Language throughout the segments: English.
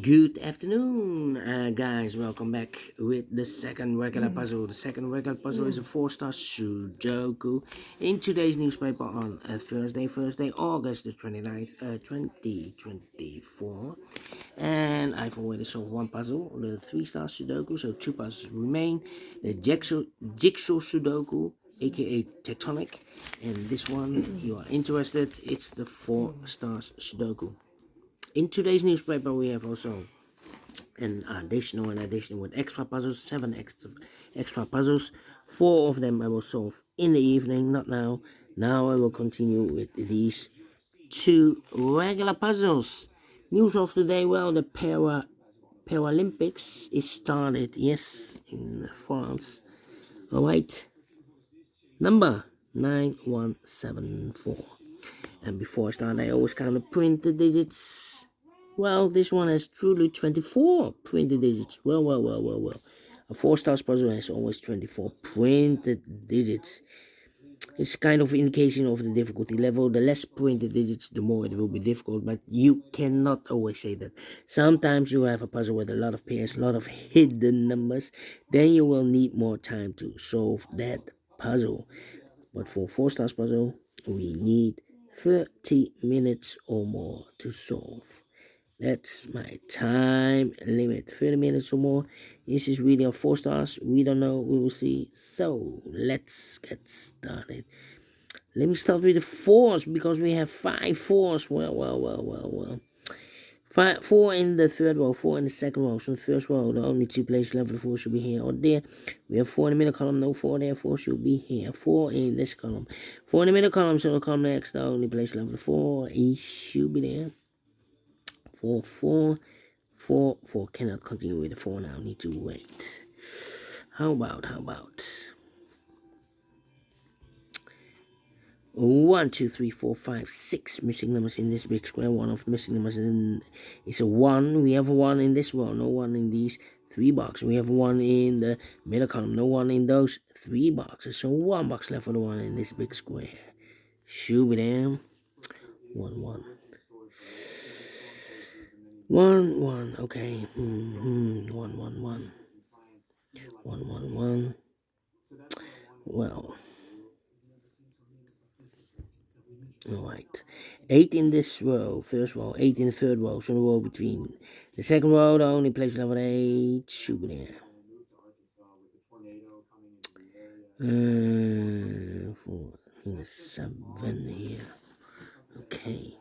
Good afternoon, guys. Welcome back with the second regular puzzle. The second regular puzzle is a four-star Sudoku in today's newspaper on Thursday, August the 29th, 2024. And I've already solved one puzzle, the three-star Sudoku, so two puzzles remain. The JigSaw Sudoku, aka Tectonic, and this one, you are interested, it's the four stars Sudoku. In today's newspaper, we have also an additional with extra puzzles, seven extra puzzles. Four of them I will solve in the evening, not now. Now I will continue with these two regular puzzles. News of the day, well, the Paralympics is started, yes, in France. Alright, number 9174. And before I start, I always kind of print the digits. Well, this one has truly 24 printed digits. Well. A four stars puzzle has always 24 printed digits. It's kind of indication of the difficulty level. The less printed digits, the more it will be difficult. But you cannot always say that. Sometimes you have a puzzle with a lot of pairs, a lot of hidden numbers. Then you will need more time to solve that puzzle. But for four stars puzzle, we need 30 minutes or more to solve. That's my time limit, 30 minutes or more. This is really a four stars. We don't know, we will see. So let's get started. Let me start with the fours because we have 5 fours. Well. Four in the third row, four in the second row. So the first row, the only two places left, the four should be here or there. We have four in the middle column, no four there, four should be here. Four in this column. Four in the middle column, so the column next, the only place left, the four, it should be there. Four cannot continue with the four now, need to wait. How about 1, 2, 3, 4, 5, 6 missing numbers in this big square. One of the missing numbers is a 1. We have a 1 in this row, no 1 in these 3 boxes. We have 1 in the middle column, no 1 in those 3 boxes. So 1 box left for the 1 in this big square. Should be there. 1. 1, okay. 1. 1. Well. Alright. 8 in this row, first row, 8 in the third row, so the row between the second row, the only place level 8 should be there. 4 in the 7 here. Okay.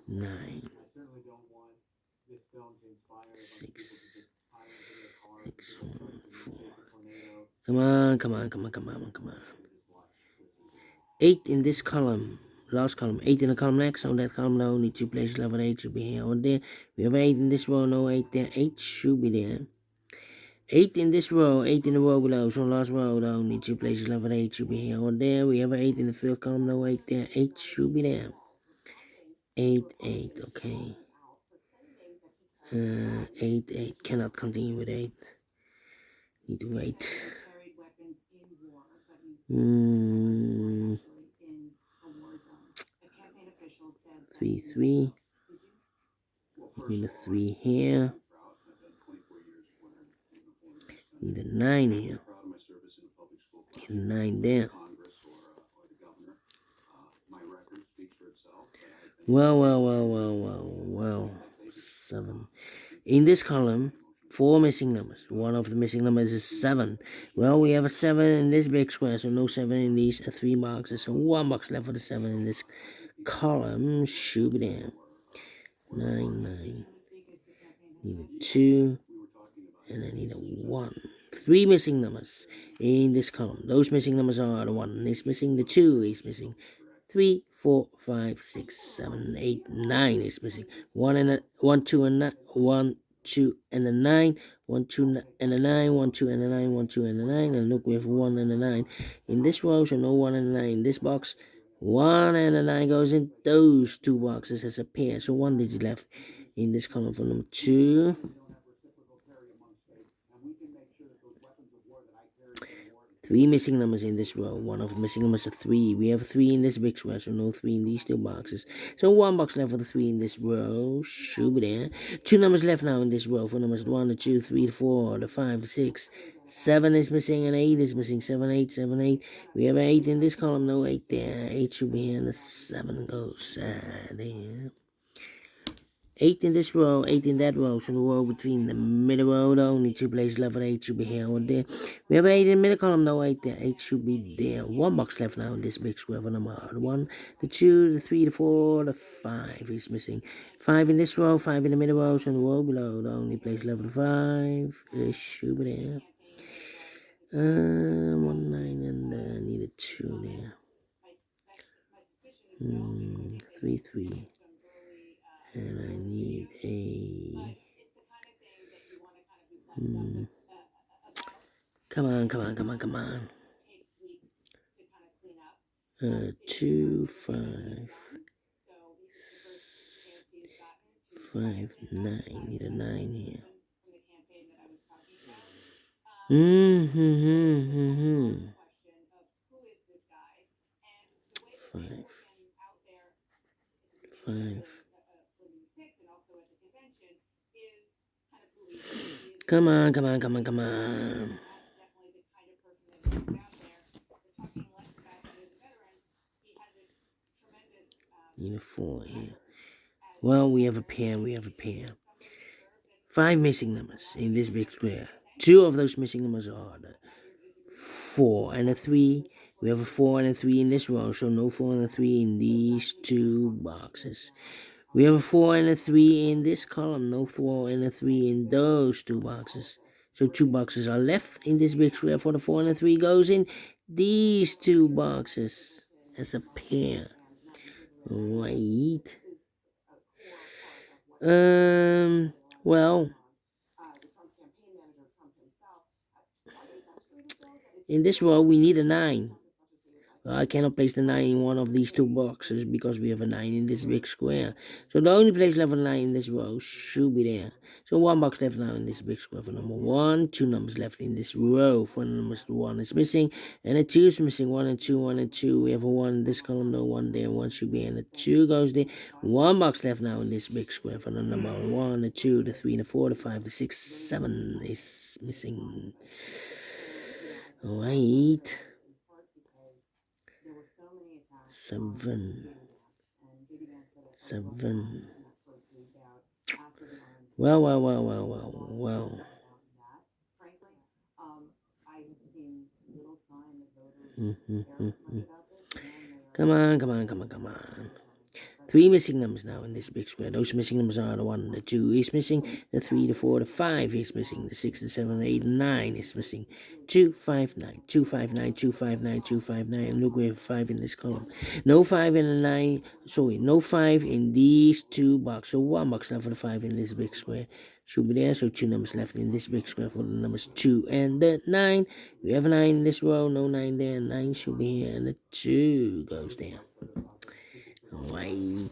9. 6. 1, 4. Come on. 8 in this column, last column, 8 in the column next, on that column, only 2 places level 8 should be here or there. We have 8 in this row, no 8 there, 8 should be there. 8 in this row, 8 in the row below, so last row, the only 2 places level 8 should be here or there. We have 8 in the third column, no 8 there, 8 should be there. 8, okay. 8, cannot continue with 8. Need to wait. 3. Need a 3 here. Need a 9 here. Need a 9 there. Well. 7. In this column, 4 missing numbers. One of the missing numbers is 7. Well, we have a 7 in this big square, so no 7 in these 3 boxes. So 1 box left for the 7 in this column. Should be there. 9. Need a 2. And I need a 1. 3 missing numbers in this column. Those missing numbers are the 1 is missing, the 2 is missing. 3, 4, 5, 6, 7, 8, 9 is missing. 1, 2, and 9. 1, 2, and a 9. 1, 2, and a 9. 1, 2, and a 9. 1, 2, and a 9. And look, we have 1 and a 9 in this row, so no 1 and a 9 in this box. 1 and a 9 goes in those 2 boxes as a pair. So 1 digit left in this column for number 2. 3 missing numbers in this row. One of the missing numbers is 3. We have a 3 in this big square, so no 3 in these 2 boxes. So 1 box left for the 3 in this row. Should be there. 2 numbers left now in this row. For numbers 1, the 2, 3, the 4, the 5, the 6. 7 is missing and 8 is missing. 7, 8, 7, 8. We have an 8 in this column. No 8 there. 8 should be here and the 7 goes there. 8 in this row, 8 in that row. So the row between the middle row, the only 2 places left, 8 should be here or there. We have 8 in the middle column, no 8 there. 8 should be there. 1 box left now in this big square for number 1. The 2, the 3, the 4, the 5 is missing. 5 in this row, 5 in the middle row. So the row below, the only place left, 5 should be there. 1, 9, and I need a 2 there. 3, 3. And I need a... Come on. 2, 5, 5, 9. Need a 9 here. 5, 5. Come on. Need a 4 here. Well, we have a pair. 5 missing numbers in this big square. 2 of those missing numbers are the 4 and a 3. We have a 4 and a 3 in this row, so no 4 and a 3 in these 2 boxes. We have a 4 and a 3 in this column, no 4 and a 3 in those 2 boxes. So 2 boxes are left in this big square, for the 4 and a 3 goes in these 2 boxes as a pair. Right. Well, in this row we need a 9. I cannot place the 9 in one of these 2 boxes because we have a 9 in this big square. So the only place left for 9 in this row should be there. So 1 box left now in this big square for number 1. 2 numbers left in this row for numbers 1 is missing. And a 2 is missing. 1 and 2, 1 and 2. We have a 1 in this column, no 1 there. 1 should be, and a 2 goes there. 1 box left now in this big square for the number 1, the 2, the 3, the 4, the 5, the 6, 7 is missing. Alright. 7. Well. Come on. 3 missing numbers now in this big square. Those missing numbers are the 1, the 2 is missing, the 3, the 4, the 5 is missing, the 6, the 7, the 8, 9 is missing. 2, 5, 9, 2, 5, 9, 2, 5, 9, 2, 5, 9. And look, we have 5 in this column. No 5 in the 9. Sorry, no 5 in these 2 boxes. So 1 box left for the 5 in this big square should be there. So 2 numbers left in this big square for the numbers 2 and the 9. We have a 9 in this row, no 9 there. 9 should be here, and the 2 goes there. Right.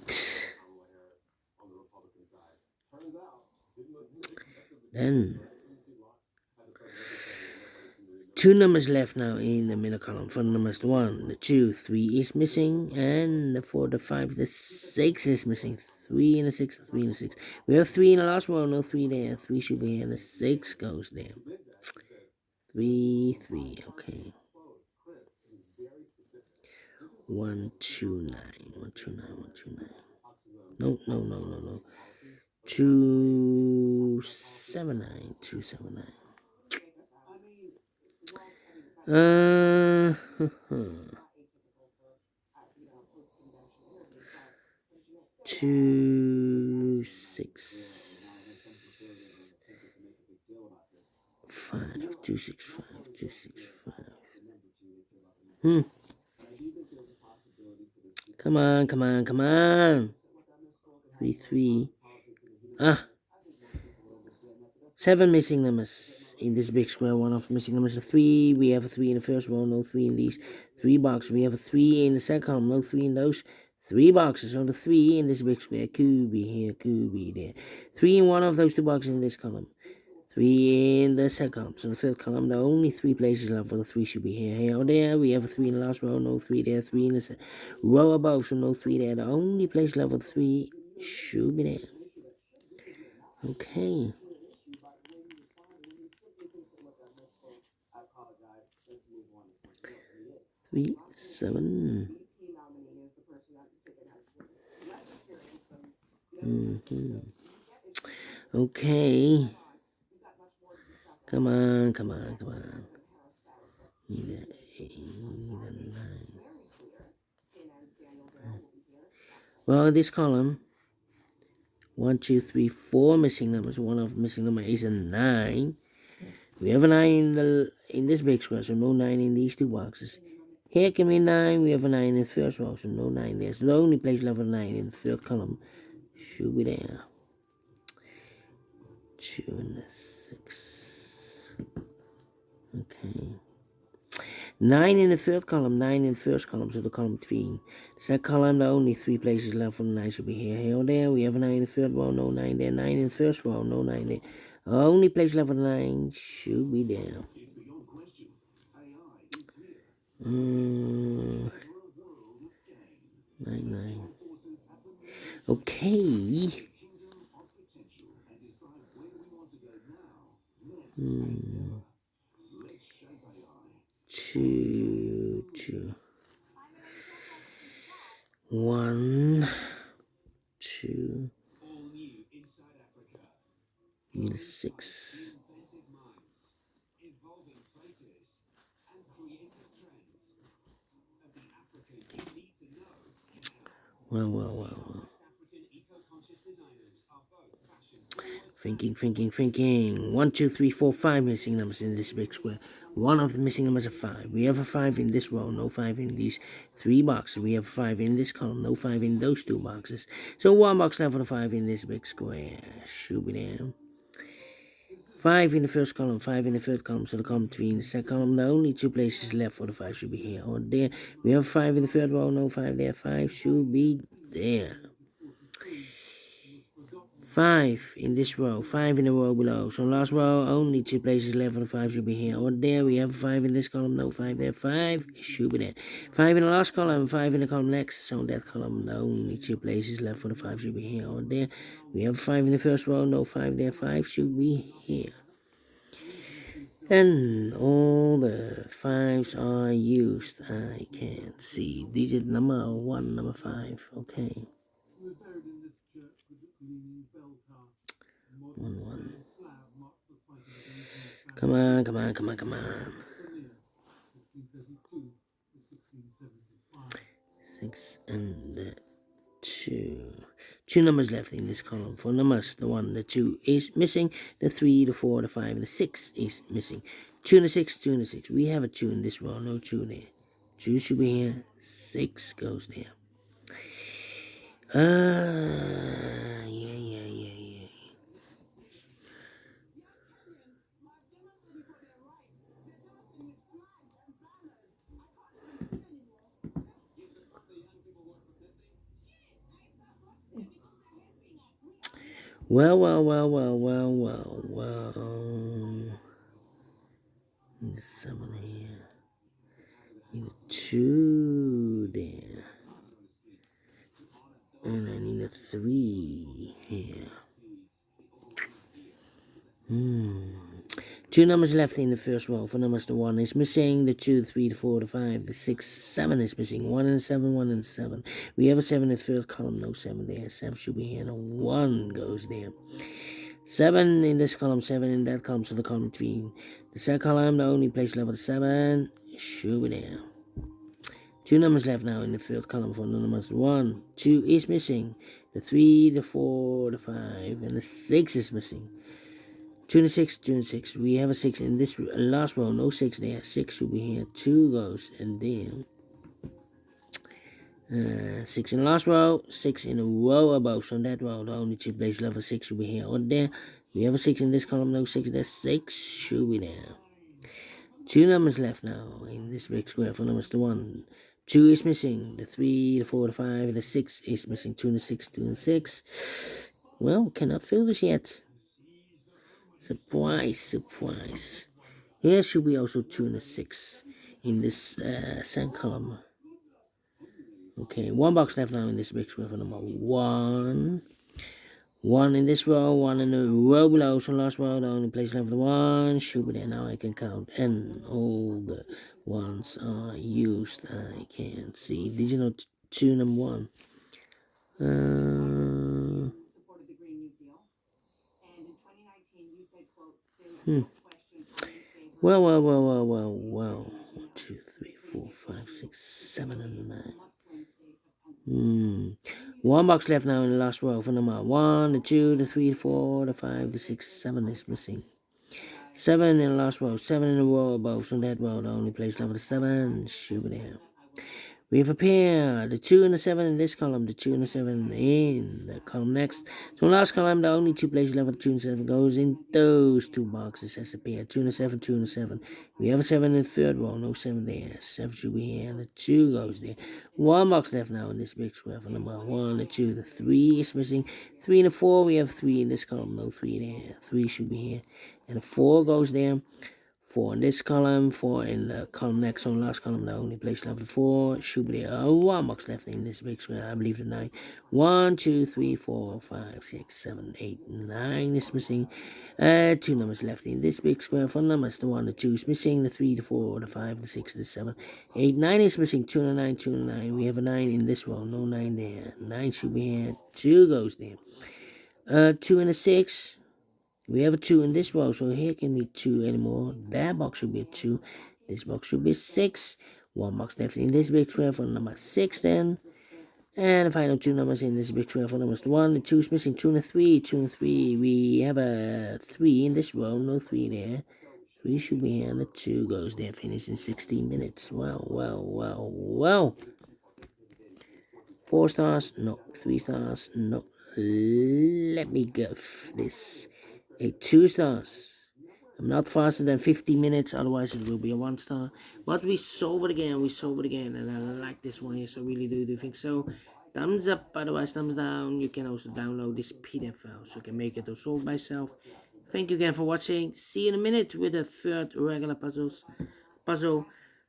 Then 2 numbers left now in the middle column. For numbers 1, the 2, 3 is missing, and the 4, the 5, the 6 is missing. 3 and a 6, 3 and a 6. We have 3 in the last row, no 3 there. 3 should be here, and the 6 goes there. 3, okay. 1, 2, 9. No. 2, 7, 9. 2, 7, 9. 2, 6, 5. 2, 6, 5. 2, 6, 5. Come on. 3. 7 missing numbers in this big square. 1 of missing numbers is 3. We have a 3 in the first row, no 3 in these 3 boxes. We have a 3 in the second column, no 3 in those 3 boxes. So the 3 in this big square could be here, could be there. 3 in one of those 2 boxes in this column. 3 in the second column. So the third column, there are only 3 places left for the 3 should be here or there. We have a 3 in the last row, no 3 there. 3 in the row above, so no 3 there. The only place left for the 3 should be there. Okay. Three, 7. Okay. Come on. Need a 9. Well, in this column, 1, 2, 3, 4 missing numbers. One of missing number is a 9. We have a 9 in this big square, so no 9 in these 2 boxes. Here can be 9. We have a 9 in the first row, so no 9 there. So the only place left for 9 in the third column should be there. 2 and the 6. Okay. 9 in the third column, 9 in the first column, so the column between. The second column, the only 3 places left for the 9 should be here or there. We have a 9 in the third row, no 9 there. 9 in the first row, no 9 there. The only place left for the 9 should be there. 9. Okay. 2, 2. 1, 2. Need a 6. Well. Thinking. 1, 2, 3, 4, 5 missing numbers in this big square. One of the missing numbers is 5. We have a 5 in this row, no 5 in these 3 boxes. We have a 5 in this column, no 5 in those 2 boxes. So 1 box left for the 5 in this big square. Should be there. 5 in the first column, 5 in the third column, so the column between the second column, the only 2 places left for the 5 should be here or there. We have 5 in the third row, no 5 there. 5 should be there. 5 in this row, 5 in the row below. So last row, only 2 places left for the 5 should be here or there. We have 5 in this column, no 5 there. 5 should be there. 5 in the last column, 5 in the column next. So that column, the only 2 places left for the 5 should be here or there. We have 5 in the first row, no 5 there. 5 should be here. And all the 5s are used. I can't see digit number 1, number 5. Okay. 1. Come on. 6 and 2. 2 numbers left in this column. For numbers, the 1, the 2 is missing. The 3, the 4, the 5, and the 6 is missing. 2 and the 6, 2 and the 6. We have a 2 in this row, no 2 there. 2 should be here. 6 goes there. Yeah. Well. Need a 7 here. Need a 2 there. And I need a 3 here. 2 numbers left in the first row. For numbers, the 1 is missing. The 2, the 3, the 4, the 5, the 6, 7 is missing. 1 and 7, 1 and 7. We have a 7 in the third column. No 7 there. 7 should be here. And a 1 goes there. 7 in this column, 7 in that column. So the column between the second column, the only place left for the 7 should be there. 2 numbers left now in the third column. For the numbers, 1, 2 is missing. The 3, the 4, the 5, and the 6 is missing. 2 and 6, 2 and 6. We have a 6 in this last row. No 6 there. 6 should be here. 2 goes and then 6 in the last row. 6 in the row above. So in that row, the only 2 places left for 6 should be here or there. We have a 6 in this column. No 6 there. 6 should be there. 2 numbers left now in this big square. For numbers, the 1, 2 is missing. The 3, the 4, the 5, and the 6 is missing. 2 and 6, 2 and 6. Well, cannot fill this yet. Surprise. Here should be also 2 and a 6 in this second column. Okay, 1 box left now in this big square for number 1. 1 in this row, 1 in the row below. So last row, the only place left the 1 should be there. Now I can count, and all the ones are used. I can't see. Did you know 2 number 1? Well. 1, 2, 3, 4, 5, 6, 7, and 9. 1 box left now in the last row for number 1, the 2, the 3, the 4, the 5, the 6, 7 is missing. 7 in the last row, 7 in the row above, so that row, the only place left is 7, should be there. We have a pair, the 2 and the 7 in this column, the 2 and the 7 in the column next. So last column, the only 2 places left with the 2 and 7 goes in those 2 boxes as a pair. 2 and the 7, 2 and the 7. We have a 7 in the third row, no 7 there. 7 should be here, and the 2 goes there. 1 box left now in this big square for number 1, the 2, the 3 is missing. 3 and the 4, we have 3 in this column, no 3 there. 3 should be here, and the 4 goes there. 4 in this column, 4 in the column next, on last column, the only place left 4 should be there. 1 box left in this big square, I believe the 9. 1, 2, 3, 4, 5, 6, 7, 8, 9 is missing. 2 numbers left in this big square. 4 numbers, the 1, the 2 is missing, the 3, the 4, the 5, the 6, the 7, 8, 9 is missing. 2 and a 9, 2 and a 9. We have a 9 in this row, no 9 there. 9 should be here, 2 goes there. 2 and a 6. We have a 2 in this row, so here can be 2 anymore. That box should be a 2. This box should be 6. 1 box left in this big square for number 6 then. And the final 2 numbers in this big square for numbers 1. The 2 is missing, 2 and a 3. 2 and 3. We have a 3 in this row, no 3 there. 3 should be here, and the 2 goes there. Finish in 16 minutes. Well. 4 stars, no. 3 stars, no. Let me give this a 2 stars. I'm not faster than 50 minutes, otherwise it will be a 1 star. But we solve it again, and I like this one, yes, I really do think so. Thumbs up, otherwise thumbs down. You can also download this PDF file, so you can make it or solve by yourself. Thank you again for watching. See you in a minute with the third regular puzzle,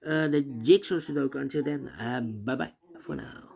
the Jigsaw Sudoku. Until then, bye-bye for now.